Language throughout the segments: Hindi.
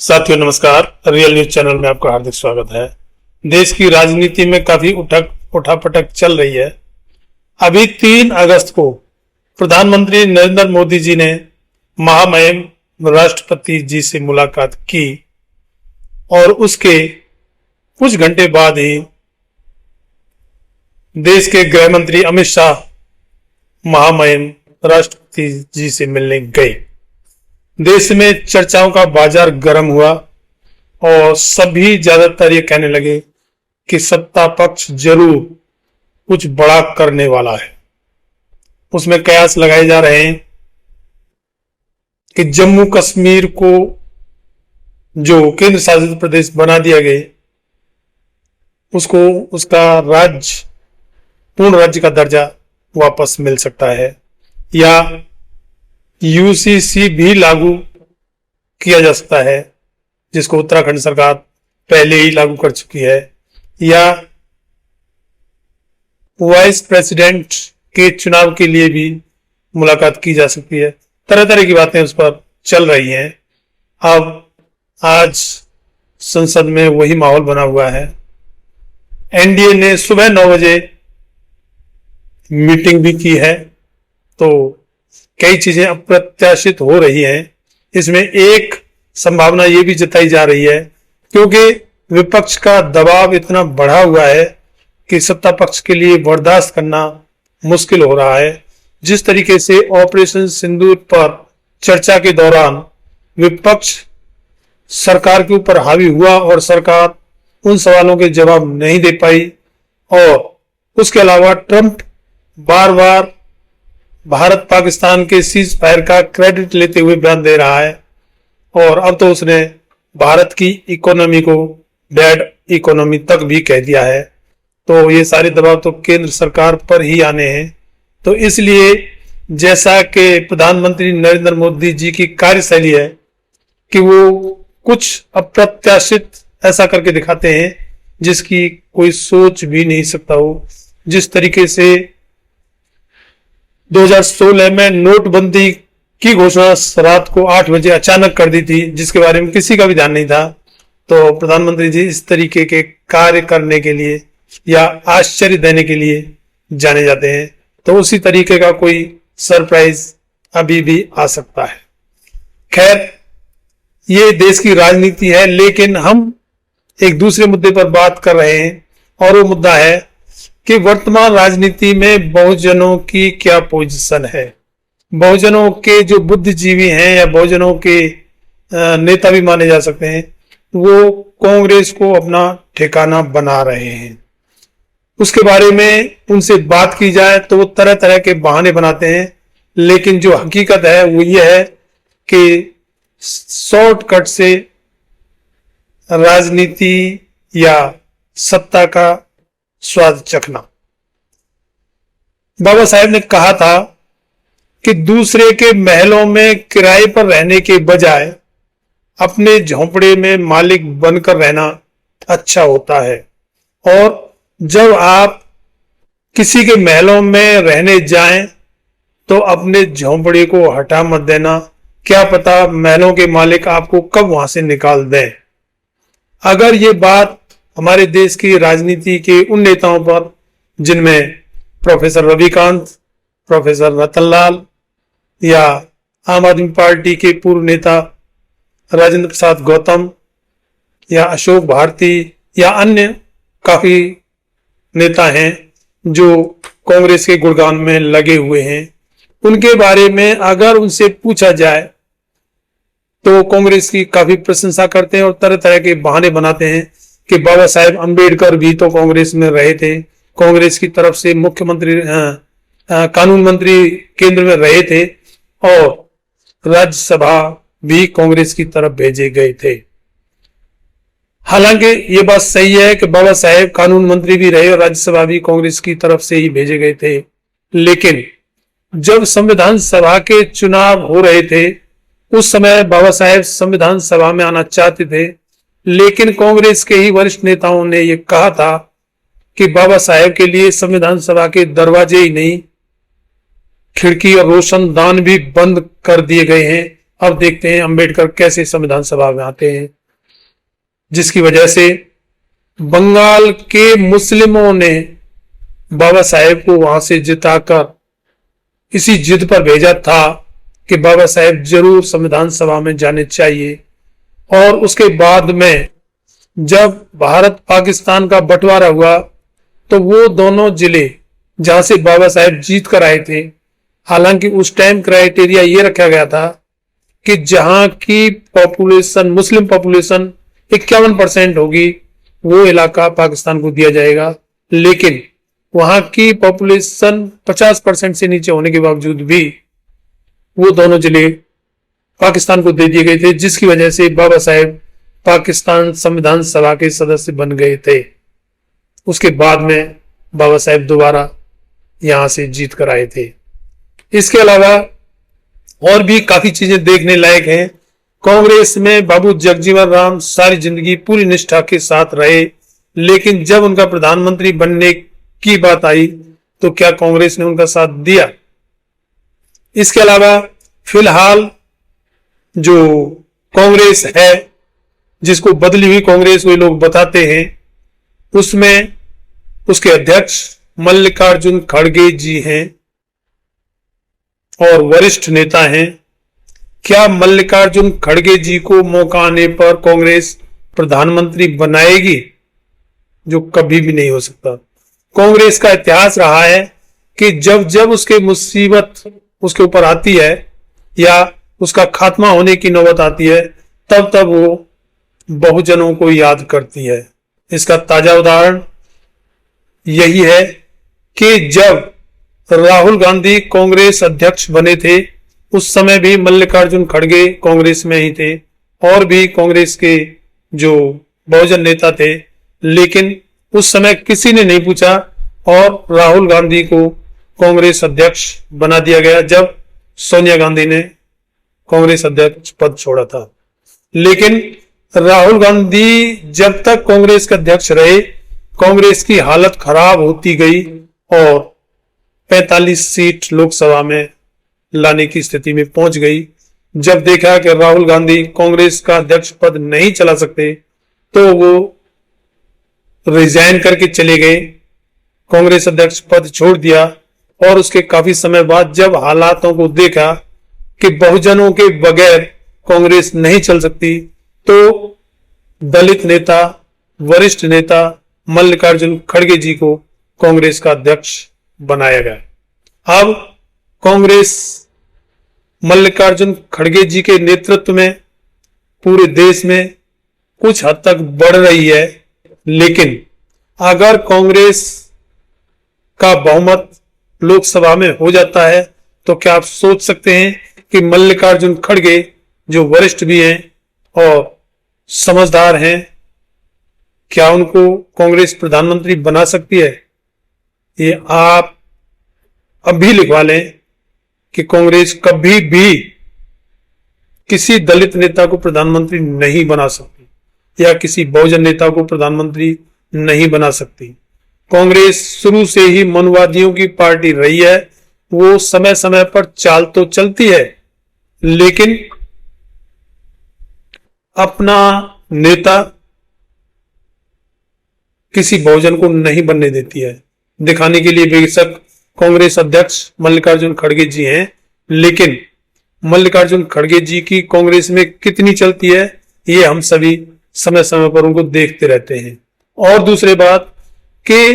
साथियों नमस्कार। रियल न्यूज चैनल में आपका हार्दिक स्वागत है। देश की राजनीति में काफी उठापटक चल रही है। अभी 3 अगस्त को प्रधानमंत्री नरेंद्र मोदी जी ने महामहिम राष्ट्रपति जी से मुलाकात की और उसके कुछ घंटे बाद ही देश के गृह मंत्री अमित शाह महामहिम राष्ट्रपति जी से मिलने गए। देश में चर्चाओं का बाजार गर्म हुआ और सभी ज्यादातर ये कहने लगे कि सत्ता पक्ष जरूर कुछ बड़ा करने वाला है। उसमें कयास लगाए जा रहे हैं कि जम्मू कश्मीर को जो केंद्र शासित प्रदेश बना दिया गया उसको उसका पूर्ण राज्य का दर्जा वापस मिल सकता है या यूसीसी भी लागू किया जा सकता है, जिसको उत्तराखंड सरकार पहले ही लागू कर चुकी है, या वाइस प्रेसिडेंट के चुनाव के लिए भी मुलाकात की जा सकती है। तरह तरह की बातें उस पर चल रही हैं। अब आज संसद में वही माहौल बना हुआ है। एनडीए ने सुबह 9 बजे मीटिंग भी की है, तो कई चीजें अप्रत्याशित हो रही हैं। इसमें एक संभावना ये भी जताई जा रही है क्योंकि विपक्ष का दबाव इतना बढ़ा हुआ है कि सत्ता पक्ष के लिए बर्दाश्त करना मुश्किल हो रहा है। जिस तरीके से ऑपरेशन सिंदूर पर चर्चा के दौरान विपक्ष सरकार के ऊपर हावी हुआ और सरकार उन सवालों के जवाब नहीं दे पाई, और उसके अलावा ट्रंप बार बार भारत पाकिस्तान के सीज फायर का क्रेडिट लेते हुए बयान दे रहा है, और अब तो उसने भारत की इकोनॉमी को डेड इकोनॉमी तक भी कह दिया है। तो ये सारे दबाव तो केंद्र सरकार पर ही आने हैं। तो इसलिए जैसा कि प्रधानमंत्री नरेंद्र मोदी जी की कार्यशैली है कि वो कुछ अप्रत्याशित ऐसा करके दिखाते हैं जिसकी कोई सोच भी नहीं सकता हो। जिस तरीके से 2016 में नोटबंदी की घोषणा रात को 8 बजे अचानक कर दी थी, जिसके बारे में किसी का भी ध्यान नहीं था। तो प्रधानमंत्री जी इस तरीके के कार्य करने के लिए या आश्चर्य देने के लिए जाने जाते हैं। तो उसी तरीके का कोई सरप्राइज अभी भी आ सकता है। खैर, ये देश की राजनीति है, लेकिन हम एक दूसरे मुद्दे पर बात कर रहे हैं, और वो मुद्दा है कि वर्तमान राजनीति में बहुजनों की क्या पोजीशन है। बहुजनों के जो बुद्धिजीवी हैं या बहुजनों के नेता भी माने जा सकते हैं, वो कांग्रेस को अपना ठिकाना बना रहे हैं। उसके बारे में उनसे बात की जाए तो वो तरह तरह के बहाने बनाते हैं, लेकिन जो हकीकत है वो ये है कि शॉर्टकट से राजनीति या सत्ता का स्वाद चखना। बाबा साहेब ने कहा था कि दूसरे के महलों में किराए पर रहने के बजाय अपने झोंपड़े में मालिक बनकर रहना अच्छा होता है, और जब आप किसी के महलों में रहने जाएं तो अपने झोंपड़े को हटा मत देना। क्या पता महलों के मालिक आपको कब वहां से निकाल दें। अगर ये बात हमारे देश की राजनीति के उन नेताओं पर, जिनमें प्रोफेसर रविकांत, प्रोफेसर रतनलाल या आम आदमी पार्टी के पूर्व नेता राजेंद्र प्रसाद गौतम या अशोक भारती या अन्य काफी नेता हैं जो कांग्रेस के गुणगान में लगे हुए हैं, उनके बारे में अगर उनसे पूछा जाए तो कांग्रेस की काफी प्रशंसा करते हैं और तरह तरह के बहाने बनाते हैं कि बाबा साहेब अंबेडकर भी तो कांग्रेस में रहे थे, कांग्रेस की तरफ से मुख्यमंत्री कानून मंत्री केंद्र में रहे थे, और राज्यसभा भी कांग्रेस की तरफ भेजे गए थे। हालांकि ये बात सही है कि बाबा साहेब कानून मंत्री भी रहे और राज्यसभा भी कांग्रेस की तरफ से ही भेजे गए थे, लेकिन जब संविधान सभा के चुनाव हो रहे थे उस समय बाबा साहेब संविधान सभा में आना चाहते थे, लेकिन कांग्रेस के ही वरिष्ठ नेताओं ने यह कहा था कि बाबा साहेब के लिए संविधान सभा के दरवाजे ही नहीं, खिड़की और रोशनदान भी बंद कर दिए गए हैं, अब देखते हैं अंबेडकर कैसे संविधान सभा में आते हैं, जिसकी वजह से बंगाल के मुस्लिमों ने बाबा साहेब को वहां से जिताकर इसी जिद पर भेजा था कि बाबा साहेब जरूर संविधान सभा में जाने चाहिए। और उसके बाद में जब भारत पाकिस्तान का बंटवारा हुआ तो वो दोनों जिले जहां से बाबा साहेब जीत कर आए थे, हालांकि उस टाइम क्राइटेरिया ये रखा गया था कि जहां की पॉपुलेशन, मुस्लिम पॉपुलेशन 51% होगी, वो इलाका पाकिस्तान को दिया जाएगा। लेकिन वहां की पॉपुलेशन 50% से नीचे होने के बावजूद भी वो दोनों जिले पाकिस्तान को दे दिए गए थे, जिसकी वजह से बाबा साहेब पाकिस्तान संविधान सभा के सदस्य बन गए थे। उसके बाद में बाबा साहेब दोबारा यहां से जीत कर आए थे। इसके अलावा और भी काफी चीजें देखने लायक हैं। कांग्रेस में बाबू जगजीवन राम सारी जिंदगी पूरी निष्ठा के साथ रहे, लेकिन जब उनका प्रधानमंत्री बनने की बात आई तो क्या कांग्रेस ने उनका साथ दिया? इसके अलावा फिलहाल जो कांग्रेस है, जिसको बदली हुई कांग्रेस वे लोग बताते हैं, उसमें उसके अध्यक्ष मल्लिकार्जुन खड़गे जी हैं और वरिष्ठ नेता हैं। क्या मल्लिकार्जुन खड़गे जी को मौका आने पर कांग्रेस प्रधानमंत्री बनाएगी? जो कभी भी नहीं हो सकता। कांग्रेस का इतिहास रहा है कि जब जब उसके मुसीबत उसके ऊपर आती है या उसका खात्मा होने की नौबत आती है, तब तब वो बहुजनों को याद करती है। इसका ताजा उदाहरण यही है कि जब राहुल गांधी कांग्रेस अध्यक्ष बने थे, उस समय भी मल्लिकार्जुन खड़गे कांग्रेस में ही थे और भी कांग्रेस के जो बहुजन नेता थे, लेकिन उस समय किसी ने नहीं पूछा और राहुल गांधी को कांग्रेस अध्यक्ष बना दिया गया जब सोनिया गांधी ने कांग्रेस अध्यक्ष पद छोड़ा था। लेकिन राहुल गांधी जब तक कांग्रेस के अध्यक्ष रहे, कांग्रेस की हालत खराब होती गई और 45 सीट लोकसभा में लाने की स्थिति में पहुंच गई। जब देखा कि राहुल गांधी कांग्रेस का अध्यक्ष पद नहीं चला सकते, तो वो रिजाइन करके चले गए, कांग्रेस अध्यक्ष पद छोड़ दिया। और उसके काफी समय बाद जब हालातों को देखा कि बहुजनों के बगैर कांग्रेस नहीं चल सकती, तो दलित नेता, वरिष्ठ नेता मल्लिकार्जुन खड़गे जी को कांग्रेस का अध्यक्ष बनाया गया। अब कांग्रेस मल्लिकार्जुन खड़गे जी के नेतृत्व में पूरे देश में कुछ हद तक बढ़ रही है, लेकिन अगर कांग्रेस का बहुमत लोकसभा में हो जाता है तो क्या आप सोच सकते हैं कि मल्लिकार्जुन खड़गे, जो वरिष्ठ भी हैं और समझदार हैं, क्या उनको कांग्रेस प्रधानमंत्री बना सकती है? ये आप अभी लिखवा लें कि कांग्रेस कभी भी किसी दलित नेता को प्रधानमंत्री नहीं बना सकती या किसी बहुजन नेता को प्रधानमंत्री नहीं बना सकती। कांग्रेस शुरू से ही मनुवादियों की पार्टी रही है। वो समय समय पर चाल तो चलती है, लेकिन अपना नेता किसी बहुजन को नहीं बनने देती है। दिखाने के लिए बेशक कांग्रेस अध्यक्ष मल्लिकार्जुन खड़गे जी हैं, लेकिन मल्लिकार्जुन खड़गे जी की कांग्रेस में कितनी चलती है, ये हम सभी समय समय पर उनको देखते रहते हैं। और दूसरी बात कि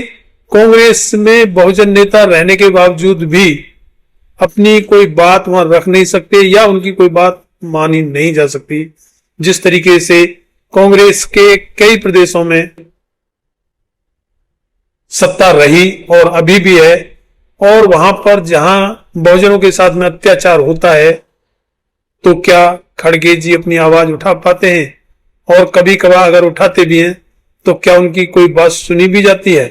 कांग्रेस में बहुजन नेता रहने के बावजूद भी अपनी कोई बात वहां रख नहीं सकते या उनकी कोई बात मानी नहीं जा सकती। जिस तरीके से कांग्रेस के कई प्रदेशों में सत्ता रही और अभी भी है, और वहां पर जहां बहुजनों के साथ में अत्याचार होता है, तो क्या खड़गे जी अपनी आवाज उठा पाते हैं? और कभी कभार अगर उठाते भी हैं तो क्या उनकी कोई बात सुनी भी जाती है?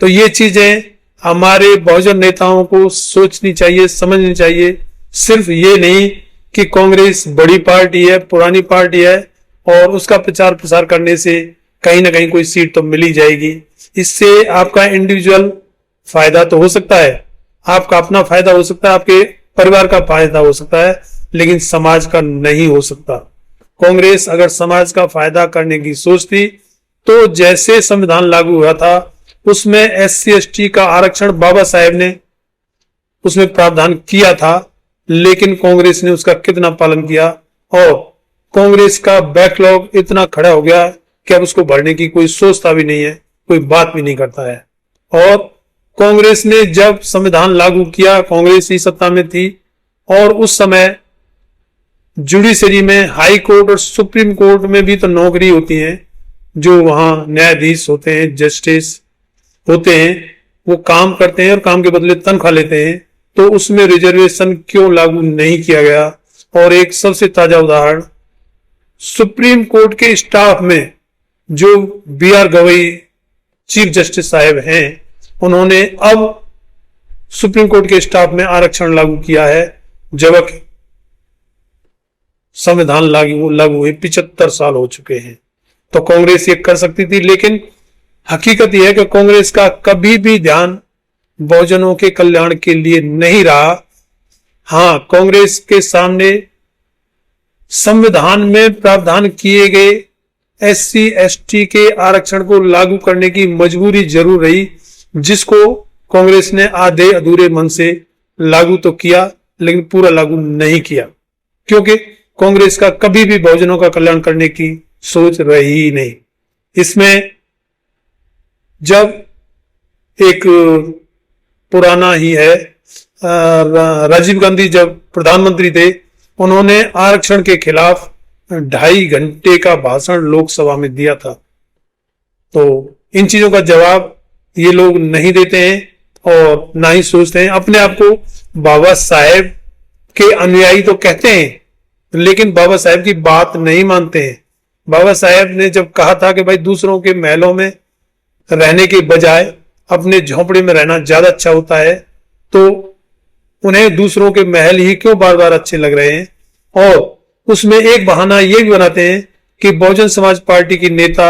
तो ये चीजें हमारे बहुजन नेताओं को सोचनी चाहिए, समझनी चाहिए। सिर्फ ये नहीं कि कांग्रेस बड़ी पार्टी है, पुरानी पार्टी है और उसका प्रचार प्रसार करने से कहीं ना कहीं कोई सीट तो मिल ही जाएगी। इससे आपका इंडिविजुअल फायदा तो हो सकता है, आपका अपना फायदा हो सकता है, आपके परिवार का फायदा हो सकता है, लेकिन समाज का नहीं हो सकता। कांग्रेस अगर समाज का फायदा करने की सोचती तो जैसे संविधान लागू हुआ था उसमें SC ST का आरक्षण बाबा साहेब ने उसमें प्रावधान किया था, लेकिन कांग्रेस ने उसका कितना पालन किया और कांग्रेस का बैकलॉग इतना खड़ा हो गया कि अब उसको भरने की कोई सोचता भी नहीं है, कोई बात भी नहीं करता है। और कांग्रेस ने जब संविधान लागू किया, कांग्रेस ही सत्ता में थी और उस समय जुडिशरी में हाई कोर्ट और सुप्रीम कोर्ट में भी तो नौकरी होती है, जो वहां न्यायाधीश होते हैं, जस्टिस होते हैं, वो काम करते हैं और काम के बदले तनख्वाह लेते हैं, तो उसमें रिजर्वेशन क्यों लागू नहीं किया गया। और एक सबसे ताजा उदाहरण, सुप्रीम कोर्ट के स्टाफ में जो BR गवई चीफ जस्टिस साहब हैं, उन्होंने अब सुप्रीम कोर्ट के स्टाफ में आरक्षण लागू किया है, जबकि संविधान लागू हुए 75 साल हो चुके हैं। तो कांग्रेस ये कर सकती थी, लेकिन हकीकत यह है कि कांग्रेस का कभी भी ध्यान बहुजनों के कल्याण के लिए नहीं रहा। हां, कांग्रेस के सामने संविधान में प्रावधान किए गए SC ST के आरक्षण को लागू करने की मजबूरी जरूर रही, जिसको कांग्रेस ने आधे अधूरे मन से लागू तो किया लेकिन पूरा लागू नहीं किया, क्योंकि कांग्रेस का कभी भी बहुजनों का कल्याण करने की सोच रही ही नहीं। इसमें जब एक पुराना ही है, राजीव गांधी जब प्रधानमंत्री थे, उन्होंने आरक्षण के खिलाफ 2.5 घंटे का भाषण लोकसभा में दिया था। तो इन चीजों का जवाब ये लोग नहीं देते हैं और ना ही सोचते हैं। अपने आप को बाबा साहेब के अनुयायी तो कहते हैं, लेकिन बाबा साहेब की बात नहीं मानते हैं। बाबा साहेब ने जब कहा था कि भाई दूसरों के महलों में रहने के बजाय अपने झोंपड़े में रहना ज्यादा अच्छा होता है, तो उन्हें दूसरों के महल ही क्यों बार बार अच्छे लग रहे हैं। और उसमें एक बहाना ये भी बनाते हैं कि बहुजन समाज पार्टी की नेता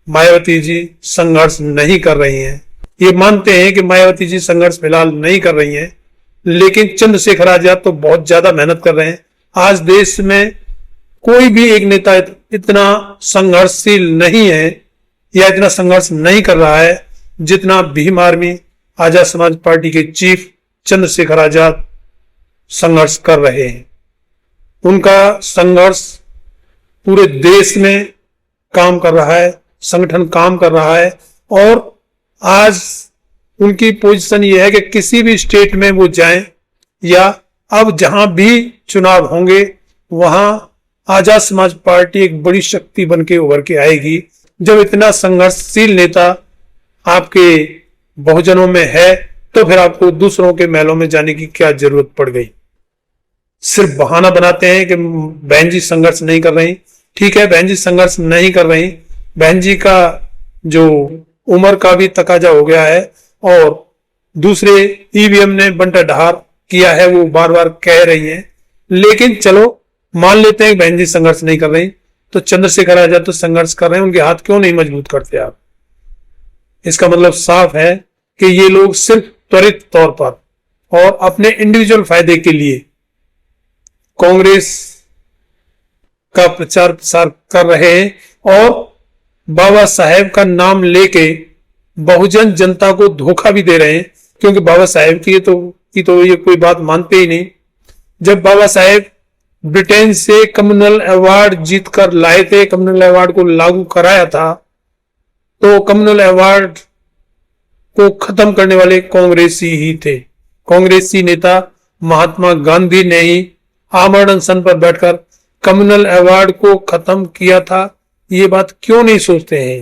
मायावती जी संघर्ष नहीं कर रही हैं। ये मानते हैं कि मायावती जी संघर्ष फिलहाल नहीं कर रही हैं, लेकिन चंद्रशेखर आजाद तो बहुत ज्यादा मेहनत कर रहे हैं। आज देश में कोई भी एक नेता इतना संघर्षशील नहीं है या इतना संघर्ष नहीं कर रहा है जितना भीम आर्मी आजाद समाज पार्टी के चीफ चंद्रशेखर आजाद संघर्ष कर रहे हैं। उनका संघर्ष पूरे देश में काम कर रहा है, संगठन काम कर रहा है और आज उनकी पोजीशन यह है कि किसी भी स्टेट में वो जाएं या अब जहां भी चुनाव होंगे वहां आजाद समाज पार्टी एक बड़ी शक्ति बन के उभर के आएगी। जब इतना संघर्षशील नेता आपके बहुजनों में है तो फिर आपको दूसरों के महलों में जाने की क्या जरूरत पड़ गई। सिर्फ बहाना बनाते हैं कि बहन जी संघर्ष नहीं कर रही। ठीक है, बहन जी संघर्ष नहीं कर रही, बहन जी का जो उम्र का भी तकाजा हो गया है और दूसरे EVM ने बंटा ढार किया है, वो बार बार कह रही हैं। लेकिन चलो मान लेते हैं बहन जी संघर्ष नहीं कर रही, तो चंद्रशेखर आजाद तो संघर्ष कर रहे हैं, उनके हाथ क्यों नहीं मजबूत करते आप। इसका मतलब साफ है कि ये लोग सिर्फ त्वरित तौर पर और अपने इंडिविजुअल फायदे के लिए कांग्रेस का प्रचार प्रसार कर रहे हैं और बाबा साहेब का नाम लेके बहुजन जनता को धोखा भी दे रहे हैं, क्योंकि बाबा साहेब की तो ये कोई बात मानते ही नहीं। जब बाबा साहेब ब्रिटेन से कम्युनल अवार्ड जीतकर लाए थे, कम्युनल अवार्ड को लागू कराया था, तो कम्युनल अवार्ड को खत्म करने वाले कांग्रेसी ही थे। कांग्रेसी नेता महात्मा गांधी ने ही आमरण अनशन पर बैठकर कम्युनल अवार्ड को खत्म किया था। ये बात क्यों नहीं सोचते हैं।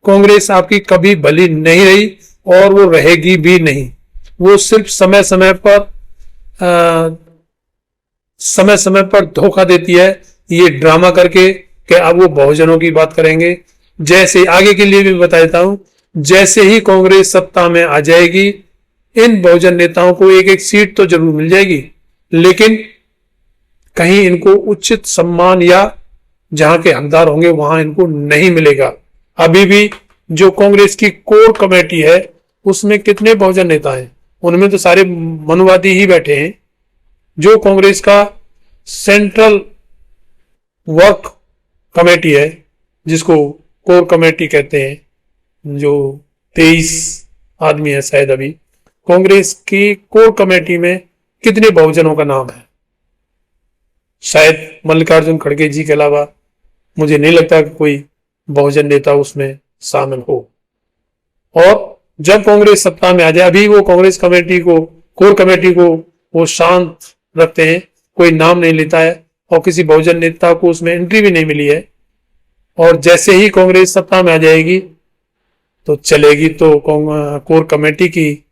कांग्रेस आपकी कभी भली नहीं रही और वो रहेगी भी नहीं। वो सिर्फ समय समय पर धोखा देती है, ये ड्रामा करके कि अब वो बहुजनों की बात करेंगे। जैसे आगे के लिए भी बता देता हूं, जैसे ही कांग्रेस सत्ता में आ जाएगी, इन बहुजन नेताओं को एक एक सीट तो जरूर मिल जाएगी, लेकिन कहीं इनको उचित सम्मान या जहां के हकदार होंगे वहां इनको नहीं मिलेगा। अभी भी जो कांग्रेस की कोर कमेटी है उसमें कितने बहुजन नेता हैं, उनमें तो सारे मनुवादी ही बैठे हैं। जो कांग्रेस का सेंट्रल वर्क कमेटी है, जिसको कोर कमेटी कहते हैं, जो 23 आदमी है शायद अभी। कांग्रेस की कोर कमेटी में कितने बहुजनों का नाम है? शायद मल्लिकार्जुन खड़गे जी के अलावा मुझे नहीं लगता कि कोई बहुजन नेता उसमें शामिल हो। और जब कांग्रेस सत्ता में आ जाए, अभी वो कांग्रेस कमेटी को, कोर कमेटी को वो शांत रखते हैं, कोई नाम नहीं लेता है और किसी बहुजन नेता को उसमें एंट्री भी नहीं मिली है। और जैसे ही कांग्रेस सत्ता में आ जाएगी तो चलेगी तो कोर कमेटी की,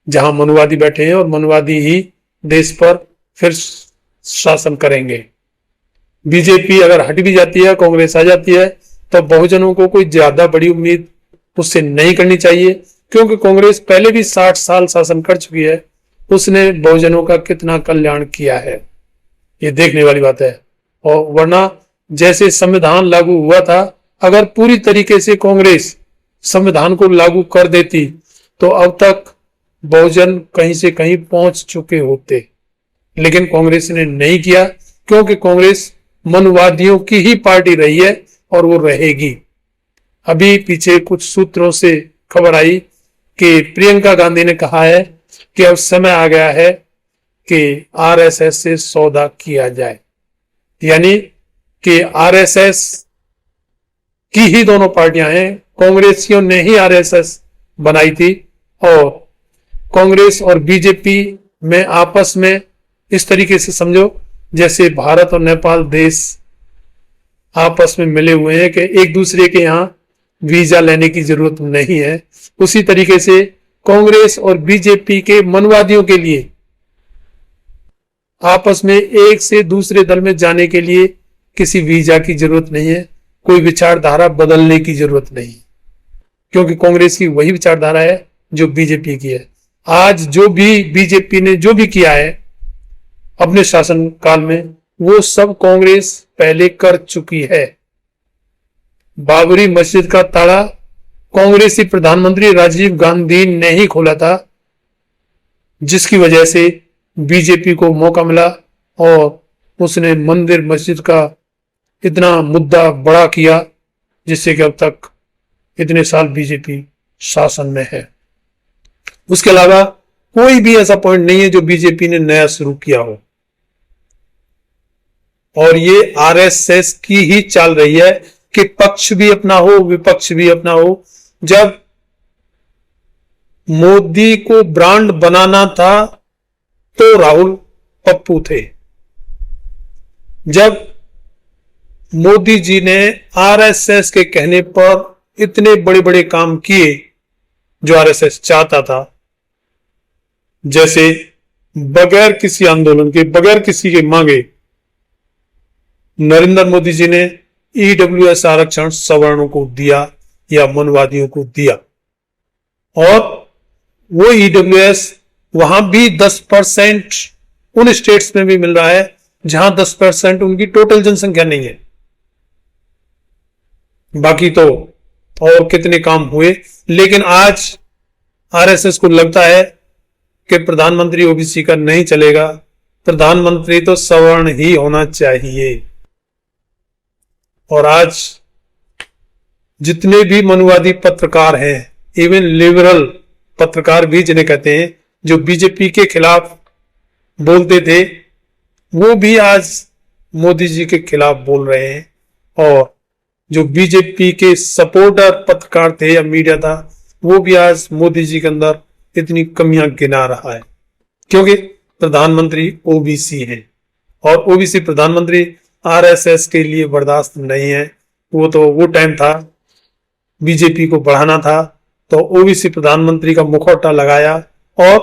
जहां मनुवादी बैठे हैं और मनुवादी ही देश पर फिर शासन करेंगे। बीजेपी अगर हट भी जाती है, कांग्रेस आ जाती है, तो बहुजनों को कोई ज्यादा बड़ी उम्मीद उससे नहीं करनी चाहिए, क्योंकि कांग्रेस पहले भी 60 साल शासन कर चुकी है। उसने बहुजनों का कितना कल्याण किया है, ये देखने वाली बात है। और वरना जैसे संविधान लागू हुआ था, अगर पूरी तरीके से कांग्रेस संविधान को लागू कर देती तो अब तक बहुजन कहीं से कहीं पहुंच चुके होते। लेकिन कांग्रेस ने नहीं किया, क्योंकि कांग्रेस मनुवादियों की ही पार्टी रही है और वो रहेगी। अभी पीछे कुछ सूत्रों से खबर आई कि प्रियंका गांधी ने कहा है कि अब समय आ गया है कि आरएसएस से सौदा किया जाए, यानी कि आरएसएस की ही दोनों पार्टियां हैं। कांग्रेसियों ने ही आरएसएस बनाई थी और कांग्रेस और बीजेपी में आपस में इस तरीके से समझो जैसे भारत और नेपाल देश आपस में मिले हुए हैं कि एक दूसरे के यहां वीजा लेने की जरूरत नहीं है। उसी तरीके से कांग्रेस और बीजेपी के मनवादियों के लिए आपस में एक से दूसरे दल में जाने के लिए किसी वीजा की जरूरत नहीं है, कोई विचारधारा बदलने की जरूरत नहीं, क्योंकि कांग्रेस की वही विचारधारा है जो बीजेपी की है। आज जो भी बीजेपी ने जो भी किया है अपने शासन काल में, वो सब कांग्रेस पहले कर चुकी है। बाबरी मस्जिद का ताला कांग्रेसी प्रधानमंत्री राजीव गांधी ने ही खोला था, जिसकी वजह से बीजेपी को मौका मिला और उसने मंदिर मस्जिद का इतना मुद्दा बड़ा किया, जिससे कि अब तक इतने साल बीजेपी शासन में है। उसके अलावा कोई भी ऐसा पॉइंट नहीं है जो बीजेपी ने नया शुरू किया हो। और ये आरएसएस की ही चाल रही है कि पक्ष भी अपना हो, विपक्ष भी अपना हो। जब मोदी को ब्रांड बनाना था तो राहुल पप्पू थे। जब मोदी जी ने आरएसएस के कहने पर इतने बड़े बड़े काम किए जो आरएसएस चाहता था, जैसे बगैर किसी आंदोलन के, बगैर किसी के मांगे नरेंद्र मोदी जी ने ईडब्ल्यूएस आरक्षण सवर्णों को दिया या मनवादियों को दिया, और वो ईडब्ल्यूएस वहां भी 10% उन स्टेट्स में भी मिल रहा है जहां 10% उनकी टोटल जनसंख्या नहीं है। बाकी तो और कितने काम हुए। लेकिन आज आरएसएस को लगता है कि प्रधानमंत्री ओबीसी का नहीं चलेगा, प्रधानमंत्री तो सवर्ण ही होना चाहिए। और आज जितने भी मनुवादी पत्रकार हैं, इवन लिबरल पत्रकार भी जिन्हें कहते हैं, जो बीजेपी के खिलाफ बोलते थे, वो भी आज मोदी जी के खिलाफ बोल रहे हैं। और जो बीजेपी के सपोर्टर पत्रकार थे या मीडिया था, वो भी आज मोदी जी के अंदर इतनी कमियां गिना रहा है, क्योंकि प्रधानमंत्री ओबीसी है और ओबीसी प्रधानमंत्री आरएसएस के लिए बर्दाश्त नहीं है। वो टाइम था बीजेपी को बढ़ाना था, तो ओबीसी प्रधानमंत्री का मुखौटा लगाया और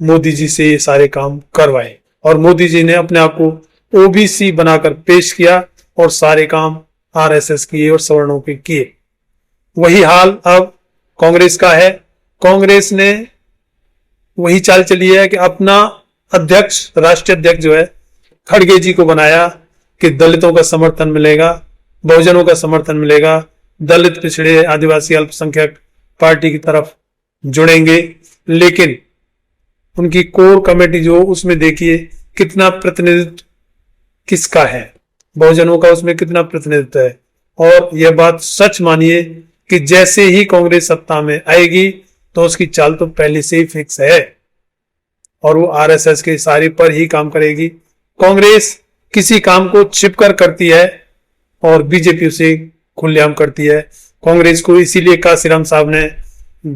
मोदी जी से ये सारे काम करवाए, और मोदी जी ने अपने आप को ओबीसी बनाकर पेश किया और सारे काम आरएसएस किए और सवर्णों के किए। वही हाल अब कांग्रेस का है। कांग्रेस ने वही चाल चली है कि अपना अध्यक्ष, राष्ट्रीय अध्यक्ष जो है खड़गे जी को बनाया कि दलितों का समर्थन मिलेगा, बहुजनों का समर्थन मिलेगा, दलित, पिछड़े, आदिवासी, अल्पसंख्यक पार्टी की तरफ जुड़ेंगे। लेकिन उनकी कोर कमेटी जो, उसमें देखिए कितना प्रतिनिधित्व किसका है, बहुजनों का उसमें कितना प्रतिनिधित्व है। और यह बात सच मानिए कि जैसे ही कांग्रेस सत्ता में आएगी तो उसकी चाल तो पहले से ही फिक्स है और वो आरएसएस के इशारे पर ही काम करेगी। कांग्रेस किसी काम को छिपकर करती है और बीजेपी उसे खुलेआम करती है। कांग्रेस को इसीलिए काशीराम साहब ने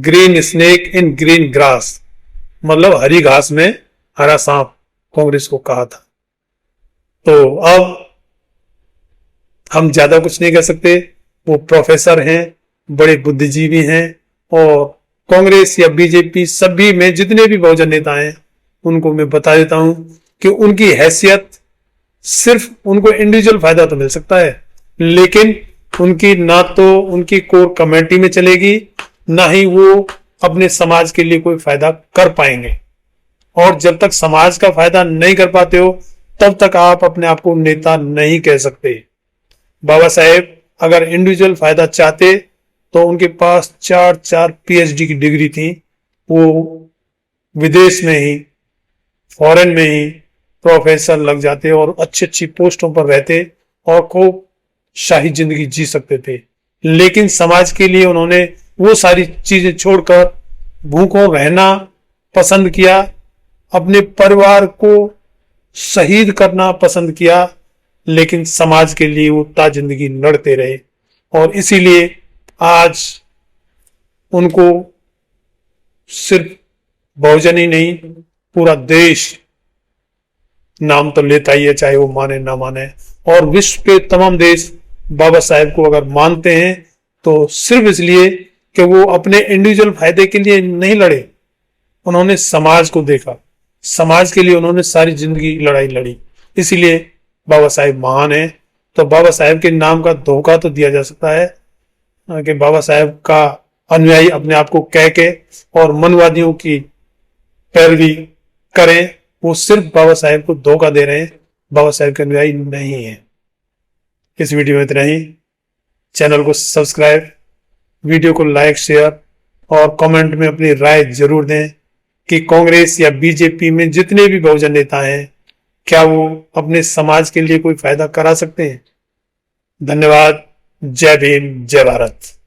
green snake in green grass, मतलब हरी घास में हरा सांप, कांग्रेस को कहा था। तो अब हम ज्यादा कुछ नहीं कह सकते। वो प्रोफेसर हैं, बड़े बुद्धिजीवी हैं और कांग्रेस या बीजेपी सभी में जितने भी बहुजन नेता हैं उनको मैं बता देता हूं कि उनकी हैसियत सिर्फ उनको इंडिविजुअल फायदा तो मिल सकता है, लेकिन उनकी ना तो उनकी कोर कमेटी में चलेगी, ना ही वो अपने समाज के लिए कोई फायदा कर पाएंगे। और जब तक समाज का फायदा नहीं कर पाते हो तब तक आप अपने आप को नेता नहीं कह सकते। बाबा साहेब अगर इंडिविजुअल फायदा चाहते तो उनके पास 4 पीएचडी की डिग्री थी, वो विदेश में ही, फॉरेन में ही प्रोफेसर लग जाते और अच्छी अच्छी पोस्टों पर रहते और खूब शाही जिंदगी जी सकते थे। लेकिन समाज के लिए उन्होंने वो सारी चीजें छोड़कर भूखों रहना पसंद किया, अपने परिवार को शहीद करना पसंद किया, लेकिन समाज के लिए वो जिंदगी लड़ते रहे। और इसीलिए आज उनको सिर्फ बहुजन ही नहीं पूरा देश नाम तो लेता ही है, चाहे वो माने ना माने। और विश्व के तमाम देश बाबा साहेब को अगर मानते हैं तो सिर्फ इसलिए कि वो अपने इंडिविजुअल फायदे के लिए नहीं लड़े, उन्होंने समाज को देखा, समाज के लिए उन्होंने सारी जिंदगी लड़ाई लड़ी। इसीलिए बाबा साहेब महान है। तो बाबा साहेब के नाम का धोखा तो दिया जा सकता है कि बाबा साहेब का अनुयायी अपने आप को कह के और मनवादियों की पैरवी करें, वो सिर्फ बाबा साहेब को धोखा दे रहे हैं, बाबा साहेब के अनुयायी नहीं है। इस वीडियो में इतना ही। चैनल को सब्सक्राइब, वीडियो को लाइक, शेयर और कमेंट में अपनी राय जरूर दें कि कांग्रेस या बीजेपी में जितने भी बहुजन नेता हैं क्या वो अपने समाज के लिए कोई फायदा करा सकते हैं। धन्यवाद। जय भीम, जय भारत।